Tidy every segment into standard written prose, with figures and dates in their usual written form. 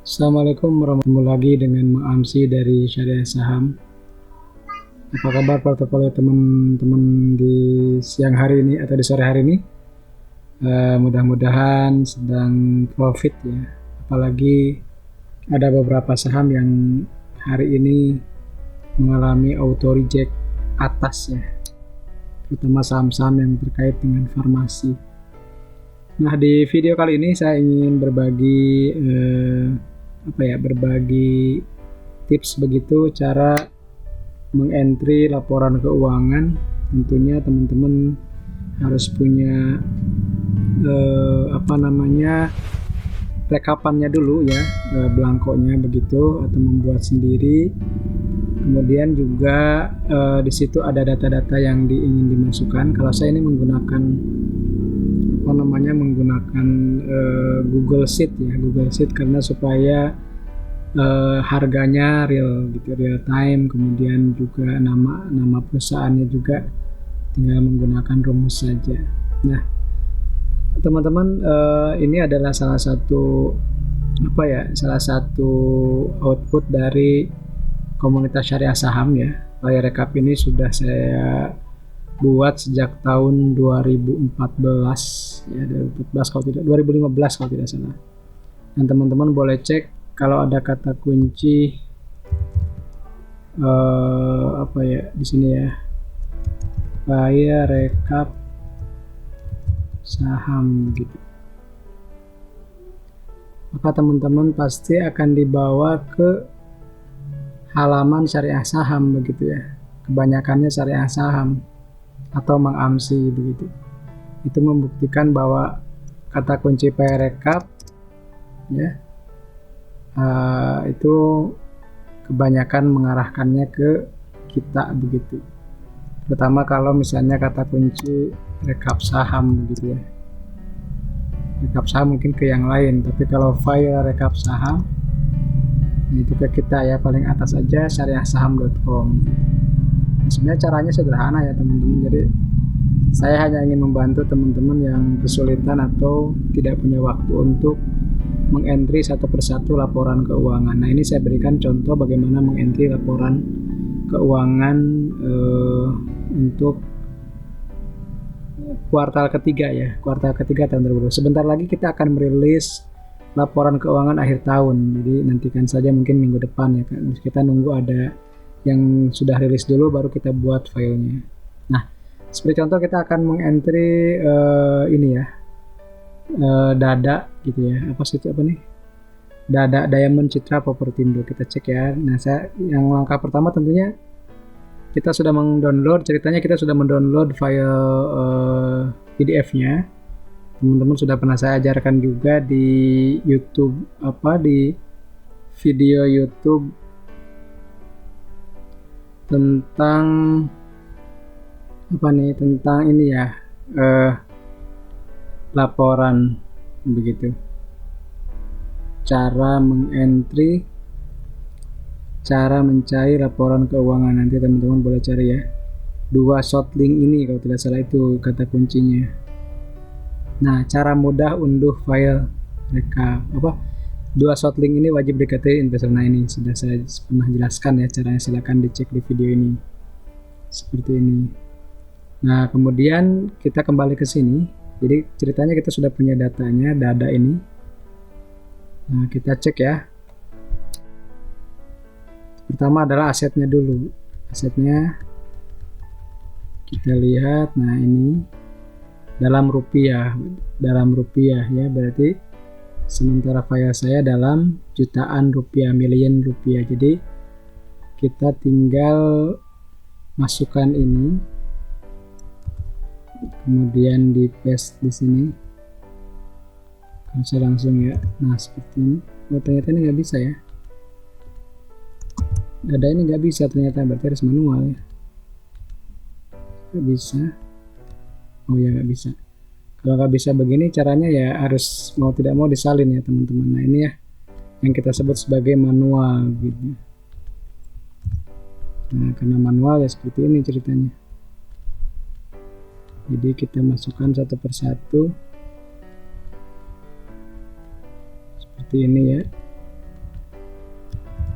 Assalamualaikum warahmatullahi lagi dengan Amsi dari Syariah Saham. Apa kabar portofolio teman-teman di siang hari ini atau di sore hari ini? Mudah-mudahan sedang profit ya. Apalagi ada beberapa saham yang hari ini mengalami auto reject atas ya, terutama saham-saham yang terkait dengan farmasi. Nah, di video kali ini saya ingin berbagi berbagi tips begitu cara mengentry laporan keuangan. Tentunya teman-teman harus punya rekapannya dulu ya, belangkonya begitu atau membuat sendiri. Kemudian juga di situ ada data-data yang ingin dimasukkan. Kalau saya ini menggunakan Google Sheet ya, Google Sheet karena supaya harganya real time, kemudian juga nama perusahaannya juga tinggal menggunakan rumus saja. Nah, teman-teman, ini adalah salah satu output dari komunitas syariah saham ya. File recap ini sudah saya buat sejak tahun 2014 ya, 2015 kalau tidak salah. Dan teman-teman boleh cek kalau ada kata kunci di sini ya, file recap saham gitu, maka teman-teman pasti akan dibawa ke halaman syariah saham begitu ya. Kebanyakannya syariah saham atau Mang Amsi begitu. Itu membuktikan bahwa kata kunci recap ya, itu kebanyakan mengarahkannya ke kita begitu. Pertama kalau misalnya kata kunci rekap saham begitu ya. Rekap saham mungkin ke yang lain, tapi kalau file rekap saham itu ke kita ya, paling atas aja syariahsaham.com. Nah, sebenarnya caranya sederhana ya teman-teman. Jadi saya hanya ingin membantu teman-teman yang kesulitan atau tidak punya waktu untuk mengentry satu persatu laporan keuangan. Nah, ini saya berikan contoh bagaimana mengentry laporan keuangan untuk kuartal ketiga ya, kuartal ketiga tahun 2020. Sebentar lagi kita akan merilis laporan keuangan akhir tahun, jadi nantikan saja mungkin minggu depan ya kan. Kita nunggu ada yang sudah rilis dulu baru kita buat filenya. Nah, seperti contoh kita akan mengentry dada gitu ya, dada Diamond Citra Propertindo, kita cek ya. Nah, yang langkah pertama tentunya kita sudah mendownload file PDF-nya. Teman-teman sudah pernah saya ajarkan juga di YouTube, di video YouTube tentang laporan begitu, cara mencari laporan keuangan. Nanti teman-teman boleh cari ya, 2 short link ini kalau tidak salah itu kata kuncinya. Nah, cara mudah unduh file rekap 2 short link ini wajib diketik investor. Nah, ini sudah saya pernah jelaskan ya caranya, silahkan dicek di video ini seperti ini. Nah, kemudian kita kembali ke sini. Jadi ceritanya kita sudah punya datanya, dada ini. Nah, kita cek ya. Pertama adalah asetnya dulu. Asetnya kita lihat. Nah, ini dalam rupiah ya, berarti sementara file saya dalam jutaan rupiah, million rupiah. Jadi kita tinggal masukkan ini, kemudian di paste di sini. Bisa langsung ya. Nah, seperti ini. Oh, ternyata ini nggak bisa ya. Dada ini nggak bisa ternyata, berarti harus manual ya. Nggak bisa. Oh ya, nggak bisa. Kalau nggak bisa begini caranya ya harus mau tidak mau disalin ya teman-teman. Nah, ini ya yang kita sebut sebagai manual gitu. Nah, karena manual ya seperti ini ceritanya. Jadi kita masukkan satu persatu seperti ini ya.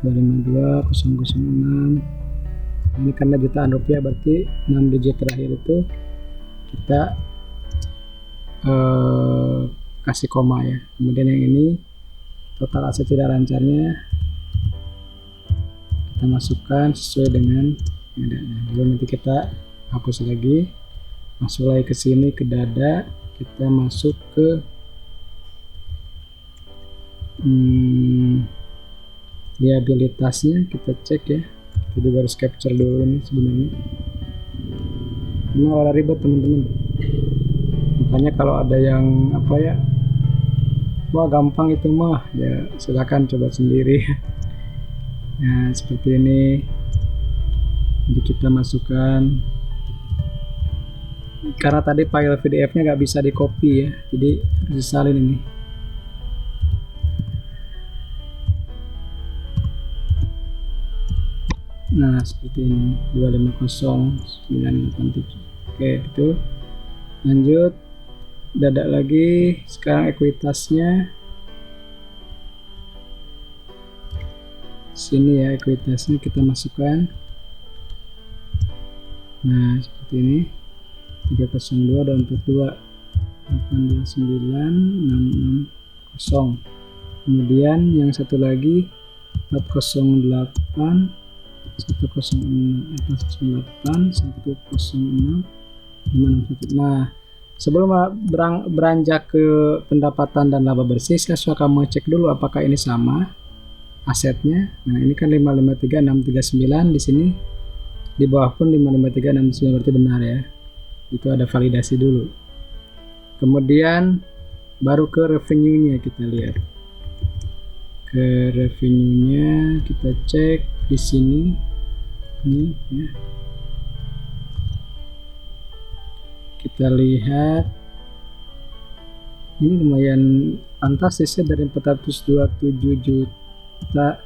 252006. Ini karena jutaan rupiah, berarti 6 digit terakhir itu kita kasih koma ya. Kemudian yang ini total aset tidak lancarnya kita masukkan sesuai dengan yang ada. Lalu nanti kita hapus lagi, masuk lagi ke sini ke dada, kita masuk ke liabilitasnya, kita cek ya. Kita juga harus capture dulu ini sebenarnya. Ini agak ribet teman-teman. Makanya kalau ada yang apa ya, wah gampang itu mah, ya silakan coba sendiri. Nah seperti ini. Jadi kita masukkan, karena tadi file PDF nya nggak bisa di copy ya, jadi harus disalin ini. Nah seperti ini 250987. Oke itu lanjut, dada lagi. Sekarang ekuitasnya sini ya, ekuitasnya kita masukkan. Nah seperti ini 302 dan 42 829 660. Kemudian yang satu lagi 408 106 106 561. Nah sebelum beranjak ke pendapatan dan laba bersih, saya suka mengecek dulu apakah ini sama asetnya. Nah ini kan 553639, di sini di bawah pun 553639, berarti benar ya. Itu ada validasi dulu. Kemudian baru ke revenue-nya kita lihat. Ke revenue-nya kita cek di sini. Ini ya. Kita lihat ini lumayan fantastis ya, dari 427 juta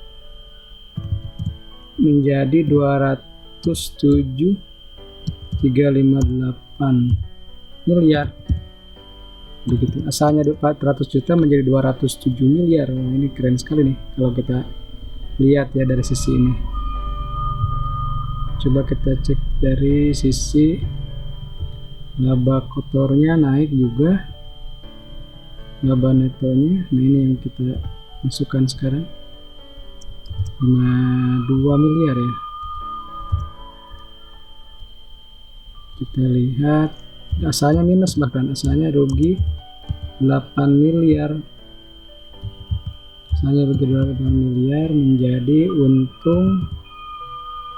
menjadi 207,358 miliar begitu. Asalnya 400 juta menjadi 207 miliar. Wah, ini keren sekali nih kalau kita lihat ya dari sisi ini. Coba kita cek dari sisi laba kotornya, naik juga laba netonya. Nah ini yang kita masukkan sekarang 52 miliar ya. Kita lihat asalnya minus, bahkan asalnya rugi 8 miliar. Asalnya rugi 8 miliar menjadi untung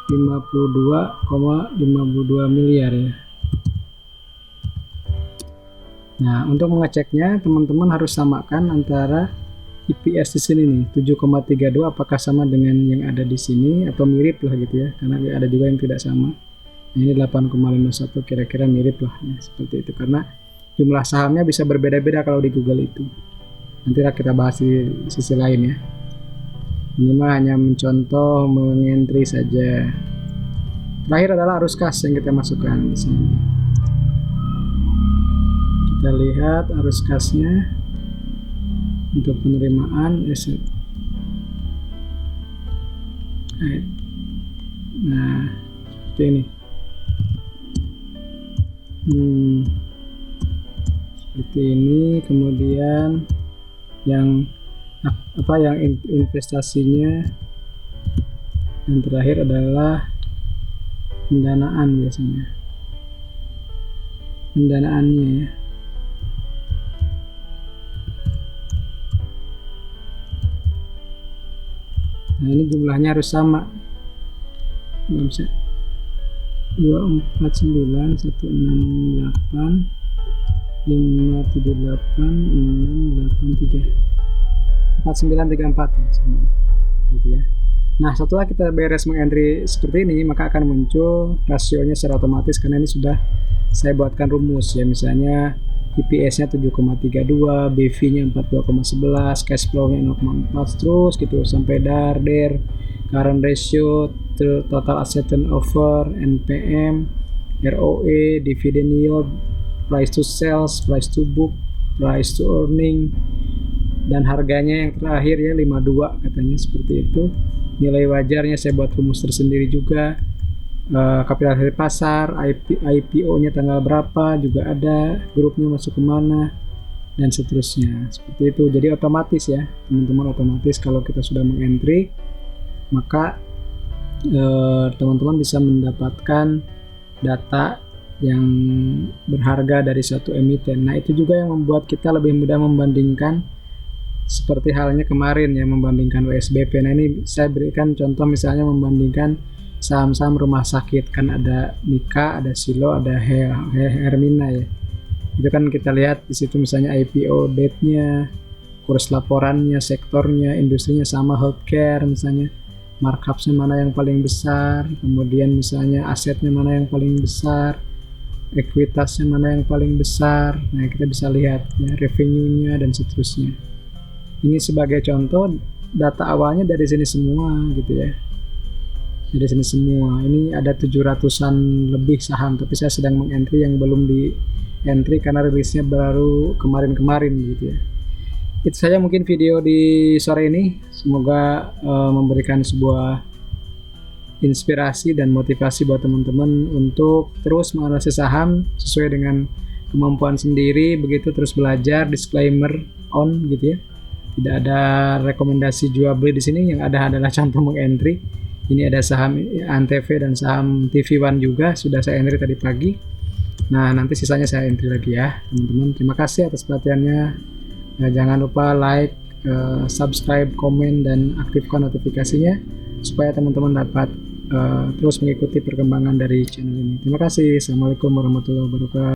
52,52 miliar ya. Nah untuk mengeceknya teman-teman harus samakan antara EPS di sini nih 7,32 apakah sama dengan yang ada di sini atau mirip lah gitu ya, karena ada juga yang tidak sama. Nah, ini 8,51 kira-kira mirip lah ya, seperti itu, karena jumlah sahamnya bisa berbeda-beda kalau di Google itu. Nanti kita bahas di sisi lain ya. Ini mah hanya mencontoh, mengentry saja. Terakhir adalah arus kas yang kita masukkan di sini. Kita lihat arus kasnya untuk penerimaan aset. Nah, seperti ini. Seperti ini. Kemudian yang investasinya yang terakhir adalah pendanaan, biasanya pendanaannya ya. Nah ini jumlahnya harus sama, nggak bisa 249 168 578 683 4934 ya, sama gitu ya. Nah setelah kita beres mengentry seperti ini, maka akan muncul rasionya secara otomatis, karena ini sudah saya buatkan rumus ya. Misalnya EPS nya 7,32, BV nya 42,11, cash flow nya 0,4, terus gitu sampai der, current ratio, total asset turnover, NPM, ROE, dividend yield, price to sales, price to book, price to earning, dan harganya yang terakhir ya 52 katanya seperti itu. Nilai wajarnya saya buat rumus tersendiri juga. Kapitalisasi pasar, IPO-nya tanggal berapa juga ada, grupnya masuk kemana, dan seterusnya seperti itu. Jadi otomatis ya teman-teman, otomatis kalau kita sudah mengentry, maka teman-teman bisa mendapatkan data yang berharga dari suatu emiten. Nah itu juga yang membuat kita lebih mudah membandingkan, seperti halnya kemarin ya, membandingkan USBP. Nah ini saya berikan contoh, misalnya membandingkan saham-saham rumah sakit, kan ada Mika, ada Silo, ada Hermina ya. Itu kan kita lihat di situ misalnya IPO date-nya, kurs laporannya, sektornya, industrinya sama healthcare misalnya, markup-nya mana yang paling besar, kemudian misalnya asetnya mana yang paling besar, ekuitasnya mana yang paling besar. Nah kita bisa lihat ya revenue-nya dan seterusnya. Ini sebagai contoh, data awalnya dari sini semua gitu ya, dari sini semua. Ini ada 700-an lebih saham, tapi saya sedang mengentry yang belum di entry karena rilisnya baru kemarin-kemarin gitu ya. Itu saja mungkin video di sore ini, semoga memberikan sebuah inspirasi dan motivasi buat teman-teman untuk terus menganalisis saham sesuai dengan kemampuan sendiri, begitu, terus belajar. Disclaimer on gitu ya, tidak ada rekomendasi jual beli di sini, yang ada adalah contoh mengentry. Ini ada saham Antv dan saham TV One juga sudah saya entry tadi pagi. Nah nanti sisanya saya entry lagi ya teman-teman. Terima kasih atas perhatiannya. Jangan lupa like, subscribe, komen, dan aktifkan notifikasinya supaya teman-teman dapat terus mengikuti perkembangan dari channel ini. Terima kasih. Assalamualaikum warahmatullahi wabarakatuh.